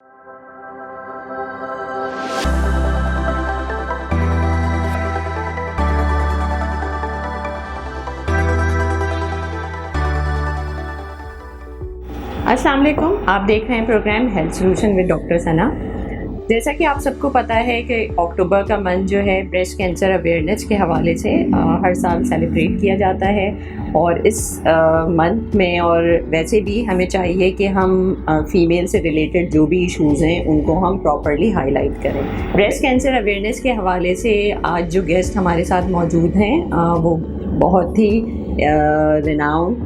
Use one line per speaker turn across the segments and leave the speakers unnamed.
अस्सलाम वालेकुम, आप देख रहे हैं program health solution with doctor Sana. जैसा कि आप सबको पता है कि अक्टूबर का मंथ जो है ब्रेस्ट कैंसर अवेयरनेस के हवाले से हर साल सेलिब्रेट किया जाता है और इस मंथ में और वैसे भी हमें चाहिए कि हम फीमेल से रिलेटेड जो भी इश्यूज़ हैं उनको हम प्रॉपरली हाईलाइट करें। ब्रेस्ट कैंसर अवेयरनेस के हवाले से आज जो गेस्ट हमारे साथ मौजूद हैं वो बहुत ही रिनाउंड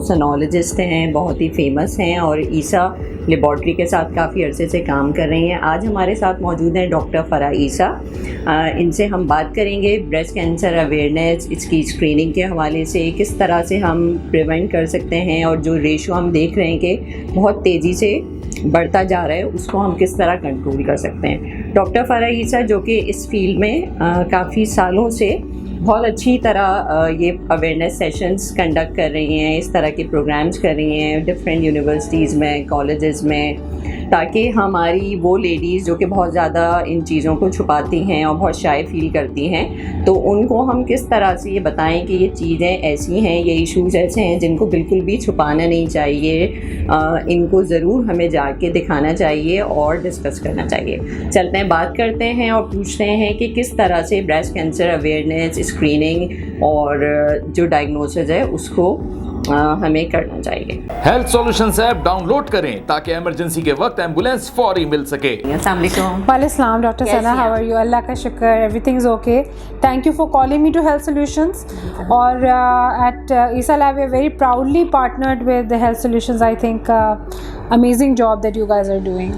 सोनोलॉजिस्ट हैं, बहुत ही फेमस हैं और ईसा लेबॉर्ट्री के साथ काफ़ी अरसे से काम कर रही हैं। आज हमारे साथ मौजूद हैं डॉक्टर फ़रा ईसा। इनसे हम बात करेंगे ब्रेस्ट कैंसर अवेयरनेस, इसकी स्क्रीनिंग के हवाले से किस तरह से हम प्रिवेंट कर सकते हैं और जो रेशो हम देख रहे हैं कि बहुत तेज़ी से बढ़ता जा रहा है उसको हम किस तरह कंट्रोल कर सकते हैं। डॉक्टर फ़रा ईसा जो कि इस फील्ड में काफ़ी सालों से बहुत अच्छी तरह ये अवेयरनेस सेशंस कंडक्ट कर रही हैं, इस तरह के प्रोग्राम्स कर रही हैं डिफरेंट यूनिवर्सिटीज़ में, कॉलेजेस में, ताकि हमारी वो लेडीज़ जो कि बहुत ज़्यादा इन चीज़ों को छुपाती हैं और बहुत शाय फील करती हैं, तो उनको हम किस तरह से ये बताएं कि ये चीज़ें ऐसी हैं, ये इश्यूज़ ऐसे हैं जिनको बिल्कुल भी छुपाना नहीं चाहिए, इनको ज़रूर हमें जाके दिखाना चाहिए और डिस्कस करना चाहिए। चलते हैं, बात करते हैं और पूछते हैं कि किस तरह से ब्रेस्ट कैंसर अवेयरनेस, स्क्रीनिंग और जो डायग्नोसिस है उसको हमें करना चाहिए।
हेल्थ सॉल्यूशंस ऐप डाउनलोड करें ताकि इमरजेंसी के वक्त एम्बुलेंस फौरी मिल सके।
अस्सलाम वालेकुम।
वालेकुम doctor Sana, how are you? अल्लाह का शुक्र, everything is okay. Thank you for calling me to health solutions और at Isa lab we are very proudly partnered with health solutions. I think amazing job that you guys are doing.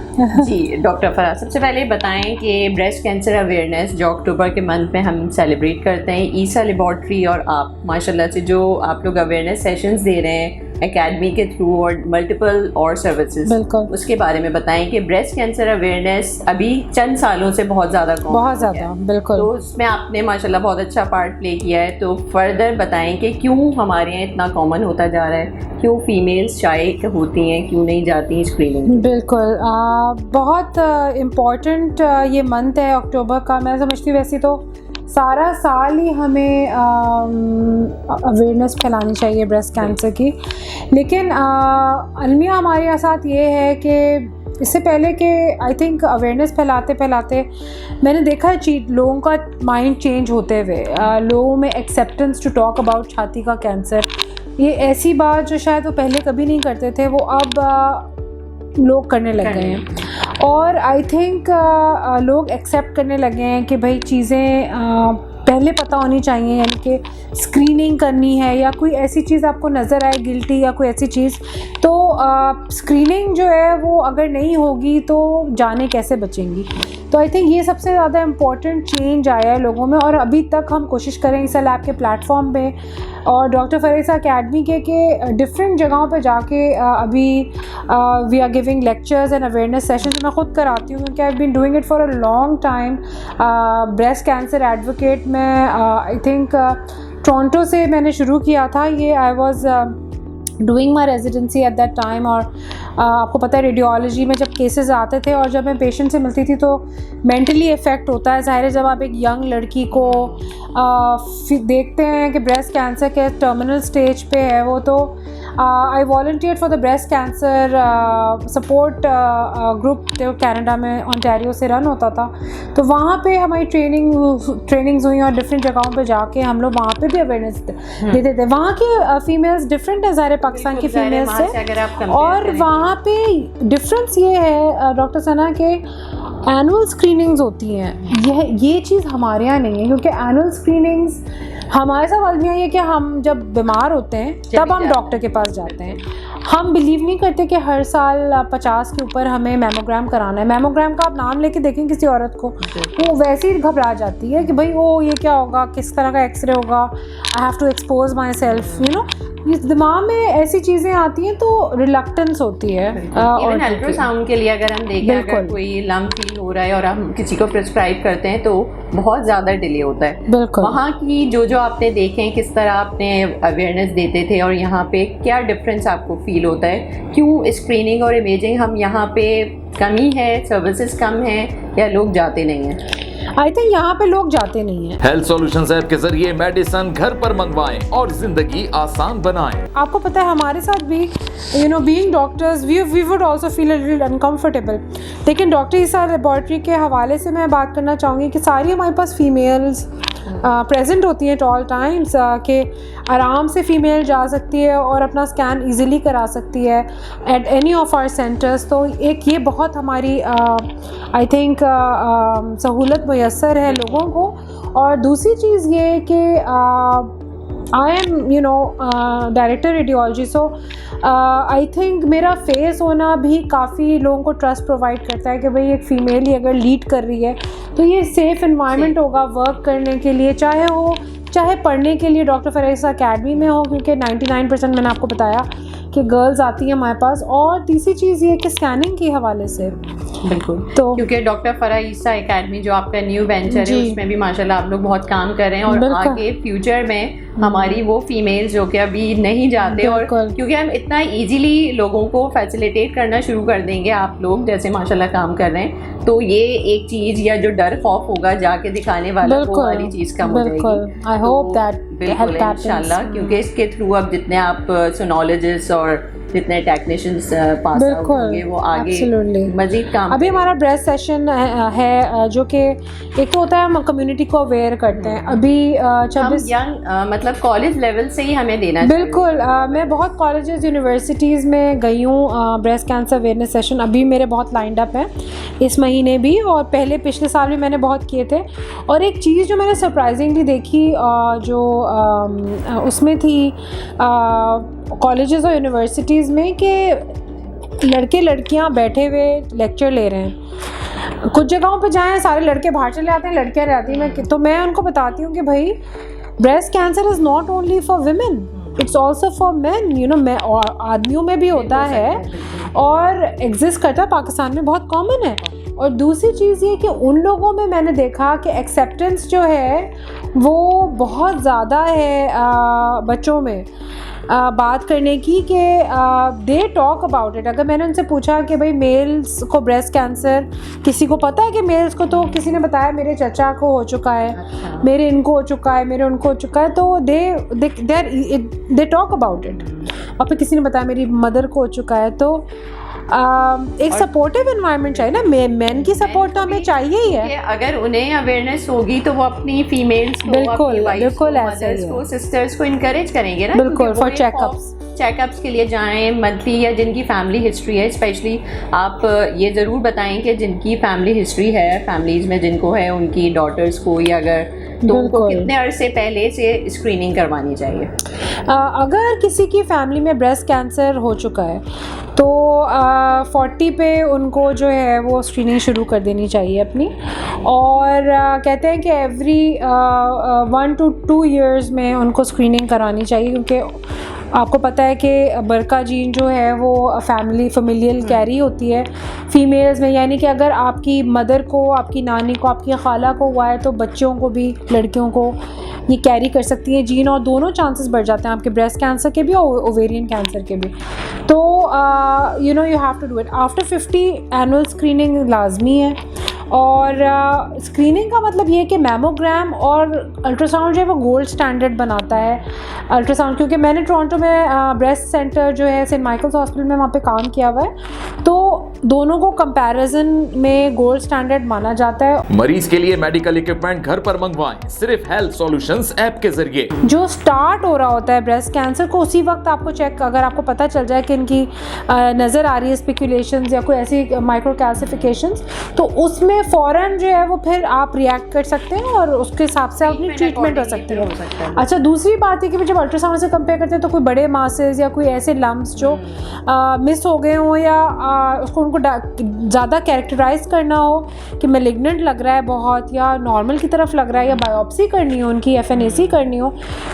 जी doctor Farah, सबसे पहले बताएं कि breast cancer awareness जो अक्टूबर के month में हम सेलिब्रेट करते हैं, ईसा लेबॉर्ट्री और आप माशाल्लाह से जो आप लोग अवेयरनेस सेशंस दे रहे हैं एकेडमी के थ्रू और मल्टीपल और सर्विसेज, उसके बारे में बताएं कि ब्रेस्ट कैंसर अवेयरनेस अभी चंद सालों से बहुत ज़्यादा
बिल्कुल,
तो उसमें आपने माशाल्लाह बहुत अच्छा पार्ट प्ले किया है। तो फर्दर बताएं कि क्यों हमारे यहाँ इतना कॉमन होता जा रहा है, क्यों फीमेल्स शाय होती हैं, क्यों नहीं जाती स्क्रीनिंग?
बिल्कुल, बहुत इम्पॉर्टेंट ये मंथ है अक्टूबर का। मैं समझती हूँ वैसे तो सारा साल ही हमें अवेयरनेस फैलानी चाहिए ब्रेस्ट कैंसर की, लेकिन अलमिया हमारे साथ ये है कि इससे पहले कि आई थिंक अवेयरनेस फैलाते फैलाते मैंने देखा है लोगों का माइंड चेंज होते हुए, लोगों में एक्सेप्टेंस टू टॉक अबाउट छाती का कैंसर, ये ऐसी बात जो शायद वो पहले कभी नहीं करते थे वो अब लोग करने लग गए हैं। और आई थिंक लोग एक्सेप्ट करने लगे हैं कि भाई चीज़ें पहले पता होनी चाहिए, यानी कि स्क्रीनिंग करनी है या कोई ऐसी चीज़ आपको नज़र आए गिल्टी या कोई ऐसी चीज़, तो स्क्रीनिंग जो है वो अगर नहीं होगी तो जाने कैसे बचेंगी। तो आई थिंक ये सबसे ज़्यादा इम्पॉर्टेंट चेंज आया है लोगों में और अभी तक हम कोशिश करें ईसा लैब के प्लेटफॉर्म पे और डॉक्टर फ़रा ईसा अकेडमी के डिफरेंट जगहों पे जाके अभी we are giving lectures and awareness sessions. मैं ख़ुद कराती हूँ क्योंकि I have been doing it for a long time. Breast cancer advocate में आई थिंक टोरंटो से मैंने शुरू किया था ये। I was doing my residency at that time और आपको पता है रेडियोलॉजी में जब केसेस आते थे और जब मैं पेशेंट से मिलती थी तो मेंटली इफ़ेक्ट होता है। ज़ाहिर है जब आप एक यंग लड़की को देखते हैं कि ब्रेस्ट कैंसर के टर्मिनल स्टेज पे है वो, तो I volunteered for the breast cancer support group जो कनाडा में ओंटारियो से रन होता था, तो वहाँ पे हमारी ट्रेनिंग्स हुई और डिफरेंट जगहों पे जाके हम लोग वहाँ पे भी अवेयरनेस देते थे। वहाँ की फीमेल्स डिफरेंट है ज़ाहिर पाकिस्तान की फीमेल्स से, और वहाँ पे डिफरेंस ये है डॉक्टर सना के एनुअल स्क्रीनिंग्स होती हैं। ये चीज़ हमारे यहाँ नहीं है क्योंकि एनुअल स्क्रीनिंग्स हमारे साथ अलमिया ये कि हम जब बीमार होते हैं तब हम डॉक्टर के पास जाते हैं। हम बिलीव नहीं करते कि हर साल 50 के ऊपर हमें मैमोग्राम कराना है। मैमोग्राम का आप नाम लेके देखें किसी औरत को, वो वैसे ही घबरा जाती है कि भाई वो ये क्या होगा, किस तरह का एक्सरे होगा, I have to expose myself, you know. इस दिमाग में ऐसी चीज़ें आती हैं तो रिलक्टेंस होती है।
इवन अल्ट्रासाउंड के लिए अगर हम देखें, अगर कोई लम्प फील हो रहा है और हम किसी को प्रिस्क्राइब करते हैं तो बहुत ज़्यादा डिले होता है।
बिल्कुल,
वहाँ की जो आपने देखे हैं, किस तरह आपने अवेयरनेस देते थे और यहाँ पे क्या डिफरेंस आपको फील फील होता है, क्यों स्क्रीनिंग और इमेजिंग हम यहाँ पे कमी है, सर्विसेज कम है या लोग जाते नहीं हैं?
आई थिंक यहाँ पे लोग जाते नहीं हैं।
हेल्थ सॉल्यूशंस ऐप के जरिए मेडिसिन घर पर मंगवाएं और जिंदगी आसान बनाएं।
आपको पता है हमारे साथ भी being doctors we would also feel a little uncomfortable, लेकिन डॉक्टर ईसा लेबॉर्ट्री के हवाले से मैं बात करना चाहूँगी कि सारी हमारे पास फीमेल्स प्रेजेंट होती हैं एट ऑल टाइम्स, कि आराम से फीमेल जा सकती है और अपना स्कैन इजीली करा सकती है at any of our centres. तो एक ये बहुत हमारी आई थिंक सहूलत मुयस्सर है लोगों को। और दूसरी चीज़ ये कि I am director radiology, so I think मेरा फेस होना भी काफ़ी लोगों को ट्रस्ट प्रोवाइड करता है कि भाई एक फ़ीमेल ही अगर लीड कर रही है तो ये सेफ़ इन्वायरमेंट होगा वर्क करने के लिए, चाहे पढ़ने के लिए डॉक्टर फराइसा अकेडमी में हो, क्योंकि 99% मैंने आपको बताया कि गर्ल्स आती हैं हमारे पास। और तीसरी चीज़ ये कि स्कैनिंग के हवाले से
बिल्कुल,
तो
क्योंकि डॉक्टर फराइसा एकेडमी जो आपका न्यू वेंचर है उसमें भी माशाल्लाह आप लोग बहुत काम कर रहे हैं, और आगे फ्यूचर में हमारी वो फीमेल्स जो कि अभी नहीं जाते, और क्योंकि हम इतना इजीली लोगों को फैसिलिटेट करना शुरू कर देंगे, आप लोग जैसे माशाल्लाह काम कर रहे हैं, तो ये एक चीज़ या जो डर खौफ होगा जाके दिखाने वाला वो वाली चीज़ कम हो जाएगी।
आई होप दैट
बिल्कुल इंशाल्लाह, क्योंकि इसके थ्रू अब जितने आप सोनोलॉजिस्ट और जितने टेक्नीशियंस पास आउट होंगे वो आगे मजीद काम।
अभी हमारा ब्रेस्ट सेशन है जो कि एक तो होता है हम कम्युनिटी को अवेयर करते हैं। अभी 26
यंग मतलब कॉलेज लेवल से ही हमें देना चाहिए।
बिल्कुल, मैं बहुत कॉलेजेस यूनिवर्सिटीज़ में गई हूँ। ब्रेस्ट कैंसर अवेयरनेस सेशन अभी मेरे बहुत लाइंड अप हैं इस महीने भी, और पिछले साल भी मैंने बहुत किए थे। और एक चीज़ जो मैंने सरप्राइजिंगली देखी जो उसमें थी कॉलेजेस और यूनिवर्सिटीज़ में, कि लड़के लड़कियां बैठे हुए लेक्चर ले रहे हैं। कुछ जगहों पे जाएं सारे लड़के बाहर चले आते हैं, लड़कियां रहती हैं। तो मैं उनको बताती हूँ कि भाई breast cancer is not only for women, it's also for man, मैं आदमियों में भी होता है और एग्जिस्ट करता है, पाकिस्तान में बहुत कॉमन है। और दूसरी चीज़ ये कि उन लोगों में मैंने देखा कि एक्सेप्टेंस जो है वो बहुत ज़्यादा है बच्चों में बात करने की, कि दे टॉक अबाउट इट। अगर मैंने उनसे पूछा कि भाई मेल्स को ब्रेस्ट कैंसर किसी को पता है कि मेल्स को, तो किसी ने बताया मेरे चचा को हो चुका है, मेरे इनको हो चुका है, मेरे उनको हो चुका है, तो दे टॉक अबाउट इट। और फिर किसी ने बताया मेरी मदर को हो चुका है। तो एक सपोर्टिव एनवायरनमेंट चाहिए ना, मेन की सपोर्ट तो हमें चाहिए ही है।
अगर उन्हें अवेयरनेस होगी तो वो अपनी फीमेल्स को,
बिल्कुल
मदर्स को, सिस्टर्स को इनकरेज करेंगे ना,
बिल्कुल, फॉर चेकअप्स
के लिए जाएं मंथली, या जिनकी फैमिली हिस्ट्री है। स्पेशली आप ये ज़रूर बताएं कि जिनकी फैमिली हिस्ट्री है, फैमिलीज़ में जिनको है, उनकी डॉटर्स को, या अगर तो उनको कितने अरसे पहले से स्क्रीनिंग करवानी चाहिए?
अगर किसी की फैमिली में ब्रेस्ट कैंसर हो चुका है तो 40 पे उनको जो है वो स्क्रीनिंग शुरू कर देनी चाहिए अपनी। और कहते हैं कि एवरी 1 to 2 years में उनको स्क्रीनिंग करानी चाहिए, क्योंकि आपको पता है कि बरका जीन जो है वो फैमिलियल कैरी होती है फीमेल्स में, यानी कि अगर आपकी मदर को, आपकी नानी को, आपकी खाला को हुआ है तो बच्चों को भी, लड़कियों को ये कैरी कर सकती है जीन, और दोनों चांसेस बढ़ जाते हैं आपके ब्रेस्ट कैंसर के भी और ओवेरियन कैंसर के भी। तो you have to do it after 50। Annual screening लाजमी है। और स्क्रीनिंग का मतलब ये है कि मैमोग्राम और अल्ट्रासाउंड जो है वो गोल्ड स्टैंडर्ड बनाता है अल्ट्रासाउंड, क्योंकि मैंने टोरंटो में ब्रेस्ट सेंटर जो है सेंट माइकल्स हॉस्पिटल में वहाँ पे काम किया हुआ है, तो दोनों को कंपैरिजन में गोल्ड स्टैंडर्ड माना जाता है।
मरीज के लिए मेडिकल इक्विपमेंट घर पर मंगवाएं सिर्फ हेल्थ सॉल्यूशंस ऐप के जरिए।
जो स्टार्ट हो रहा होता है ब्रेस्ट कैंसर को, उसी वक्त आपको चेक, अगर आपको पता चल जाए कि इनकी नज़र आ रही है स्पेकुलेशंस या कोई ऐसी माइक्रो कैल्सिफिकेशंस, तो उसमें फ़ौरन जो है वो फिर आप रिएक्ट कर सकते हैं और उसके हिसाब से अपनी ट्रीटमेंट हो सकती है। अच्छा, दूसरी बात है कि जब अल्ट्रासाउंड से कंपेयर करते हैं तो कोई बड़े मासेस या कोई ऐसे लम्ब्स जो मिस हो गए हों, या उसको उनको ज़्यादा कैरेक्टराइज करना हो कि मैलिग्नेंट लग रहा है बहुत, या नॉर्मल की तरफ लग रहा है, या बायोप्सी करनी हो उनकी, FNAC करनी हो,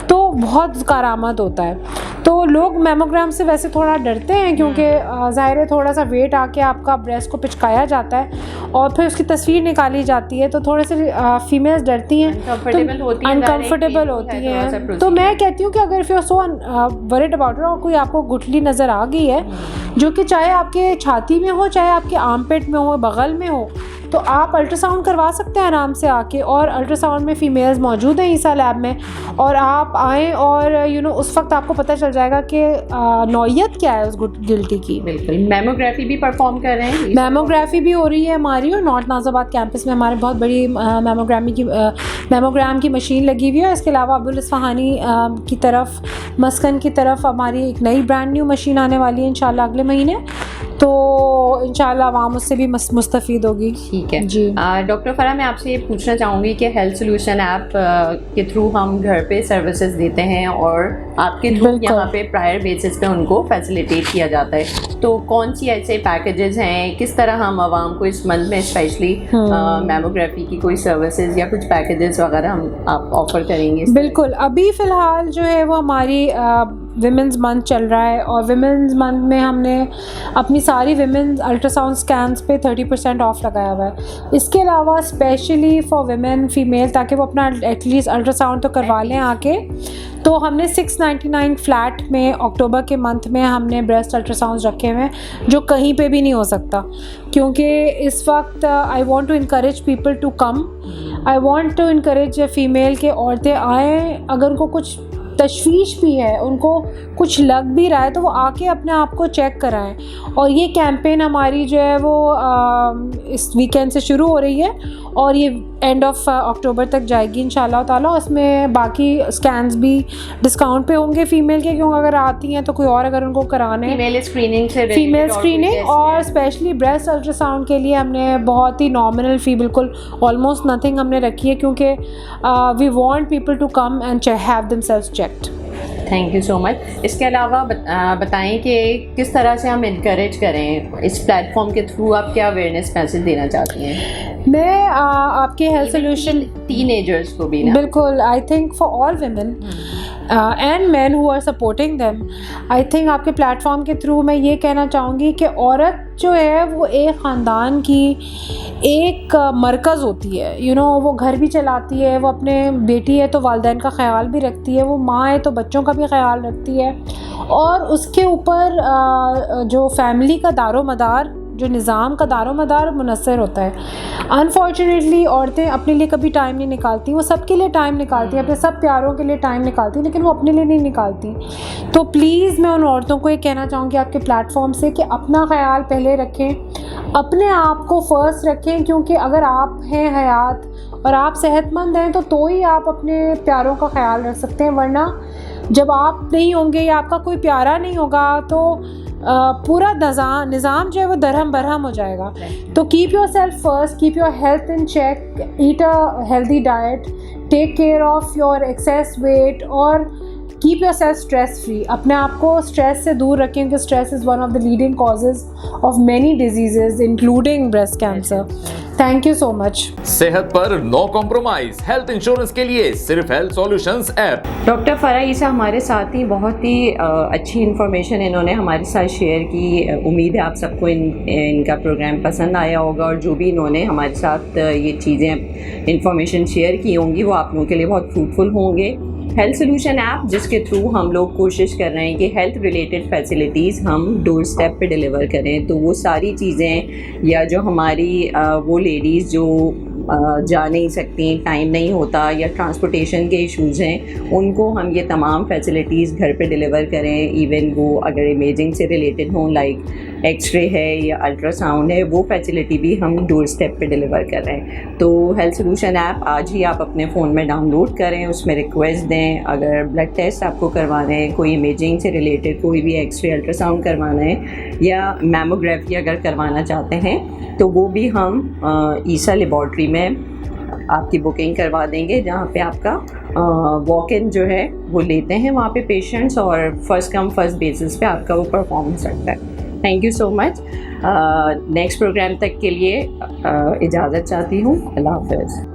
तो बहुत कारामद होता है। तो लोग मैमोग्राम से वैसे थोड़ा डरते हैं, क्योंकि ज़ाहिर है थोड़ा सा वेट आके आपका ब्रेस्ट को पिचकाया जाता है और फिर उसकी तस्वीर निकाली जाती है, तो थोड़े से फीमेल्स डरती हैं, अनकम्फर्टेबल होती हैं। तो मैं कहती हूँ कि अगर फिर सो वरिड अबाउट इट और कोई आपको गुठली नज़र आ गई है जो कि चाहे आपके छाती में हो, चाहे आपके आर्मपिट में हो, बगल में हो, तो आप अल्ट्रासाउंड करवा सकते हैं आराम से आके। और अल्ट्रासाउंड में फ़ीमेल्स मौजूद हैं ईसा लैब में, और आप आएँ और उस वक्त आपको पता चल जाएगा कि नौयत क्या है उस गिल्टी की।
बिल्कुल। मेमोग्राफी भी परफॉर्म कर रहे हैं?
मेमोग्राफी भी हो रही है हमारी, और नॉर्थ नाज़ाबाद कैंपस में हमारे बहुत बड़ी मेमोग्राम की मशीन लगी हुई है। इसके अलावा अब्दुल इस्फहानी की तरफ, मस्कन की तरफ हमारी एक नई ब्रांड न्यू मशीन आने वाली है इंशाल्लाह अगले महीने, तो इंशाल्लाह आवाम उससे भी मुस्तफ़ीद होगी।
ठीक है
जी।
डॉक्टर फराह, मैं आपसे ये पूछना चाहूँगी कि हेल्थ सोल्यूशन ऐप के थ्रू हम घर पे सर्विसेज देते हैं और आपके थ्रू यहाँ पे प्रायर बेसिस पे उनको फैसिलिटेट किया जाता है, तो कौन सी ऐसे पैकेजेस हैं, किस तरह हम आवाम को इस मंथ में स्पेशली मैमोग्राफी की कोई सर्विसेज या कुछ पैकेजेस वगैरह आप ऑफर करेंगे?
बिल्कुल, अभी फ़िलहाल जो है वो हमारी विमेंस मंथ चल रहा है, और विमेंस मंथ में हमने अपनी सारी विमेंस अल्ट्रासाउंड स्कैन्स पे 30% ऑफ लगाया हुआ है। इसके अलावा स्पेशली फॉर विमेन फीमेल, ताकि वो अपना एटलीस्ट अल्ट्रासाउंड तो करवा लें आके, तो हमने 699 फ्लैट में अक्टूबर के मंथ में हमने ब्रेस्ट अल्ट्रासाउंड रखे हुए हैं, जो कहीं पे भी नहीं हो सकता, क्योंकि इस वक्त I want to encourage people to come, I want to encourage female के औरतें आएँ, अगर उनको कुछ तशवीश भी है, उनको कुछ लग भी रहा है, तो वो आके अपने आप को चेक कराएं। और ये कैंपेन हमारी जो है वो इस वीकेंड से शुरू हो रही है और ये एंड ऑफ अक्टूबर तक जाएगी इंशाल्लाह ताला। उसमें बाकी स्कैन्स भी डिस्काउंट पे होंगे फीमेल के, क्योंकि अगर आती हैं तो कोई और अगर उनको कराने
फीमेल
स्क्रीनिंग और स्पेशली ब्रेस्ट अल्ट्रासाउंड के लिए हमने बहुत ही नॉमिनल फ़ी, बिल्कुल ऑलमोस्ट नथिंग हमने रखी है, क्योंकि we want people to come and have themselves checked.
Thank you so much. इसके अलावा बताएं कि किस तरह से हम इनकरेज करें इस प्लेटफॉर्म के थ्रू, आप क्या अवेयरनेस मैसेज देना चाहती हैं?
मैं आपके हेल्थ सोल्यूशन
टीनेजर्स को भी ना,
बिल्कुल, I think for all women and man who are supporting them, I think आपके प्लेटफॉर्म के थ्रू मैं ये कहना चाहूँगी कि औरत जो है वो एक ख़ानदान की एक मरकज़ होती है। वो घर भी चलाती है, वो अपने बेटी है तो वालिदैन का ख्याल भी रखती है, वो माँ है तो बच्चों का भी ख्याल रखती है, और उसके ऊपर जो फैमिली का दारोमदार, जो निज़ाम का दारोमदार मुनस्सर होता है। अनफॉर्चुनेटली औरतें अपने लिए कभी टाइम नहीं निकालती, वो सबके लिए टाइम निकालती हैं, अपने सब प्यारों के लिए टाइम निकालती हैं, लेकिन वो अपने लिए नहीं निकालती। तो प्लीज़ मैं उन औरतों को ये कहना चाहूँगी आपके प्लेटफॉर्म से कि अपना ख्याल पहले रखें, अपने आप को फ़र्स्ट रखें, क्योंकि अगर आप हैं हयात और आप सेहतमंद हैं तो ही आप अपने प्यारों का ख्याल रख सकते हैं, वरना जब आप नहीं होंगे या आपका कोई प्यारा नहीं होगा तो पूरा निज़ाम जो है वो दरहम बरहम हो जाएगा। तो keep yourself first, keep your health in check, eat a healthy diet, take care of your excess weight, और keep yourself stress free. अपने आप को स्ट्रेस से दूर रखें, क्योंकि stress is one of the leading causes of many diseases including breast cancer. Thank you so much.
सेहत पर नो कॉम्प्रोमाइज, हेल्थ इंश्योरेंस के लिए सिर्फ health solutions app.
Doctor Farah Isa हमारे साथ ही बहुत ही अच्छी इन्फॉर्मेशन इन्होंने हमारे साथ शेयर की। उम्मीद है आप सबको इनका प्रोग्राम पसंद आया होगा, और जो भी इन्होंने हमारे साथ ये चीज़ें इन्फॉर्मेशन शेयर की होंगी वो आप लोगों के लिए बहुत फ्रूटफुल होंगे। हेल्थ सोल्यूशन ऐप जिसके थ्रू हम लोग कोशिश कर रहे हैं कि हेल्थ रिलेटेड फैसिलिटीज़ हम डोर स्टेप पे डिलीवर करें, तो वो सारी चीज़ें या जो हमारी वो लेडीज़ जो जा नहीं सकती, टाइम नहीं होता या ट्रांसपोर्टेशन के इश्यूज़ हैं, उनको हम ये तमाम फैसिलिटीज़ घर पे डिलीवर करें। इवन वो अगर इमेजिंग से रिलेटेड हों, लाइक एक्सरे है या अल्ट्रासाउंड है, वो फैसिलिटी भी हम डोर स्टेप पे डिलीवर कर रहे हैं। तो हेल्थ सोल्यूशन ऐप आज ही आप अपने फ़ोन में डाउनलोड करें, उसमें रिक्वेस्ट दें। अगर ब्लड टेस्ट आपको करवाना है, कोई इमेजिंग से रिलेटेड कोई भी एक्सरे अल्ट्रासाउंड करवाना है या मैमोग्राफी अगर करवाना चाहते हैं, तो वो भी हम ईसा लेबॉर्ट्री में आपकी बुकिंग करवा देंगे, जहाँ पे आपका वॉक इन जो है वो लेते हैं वहाँ पे पेशेंट्स, और फर्स्ट कम फर्स्ट बेसिस पे आपका वो परफॉर्मेंस रखता है। Thank you so much. Next programme तक के लिए इजाज़त चाहती हूँ। अल्लाह हाफ़िज़।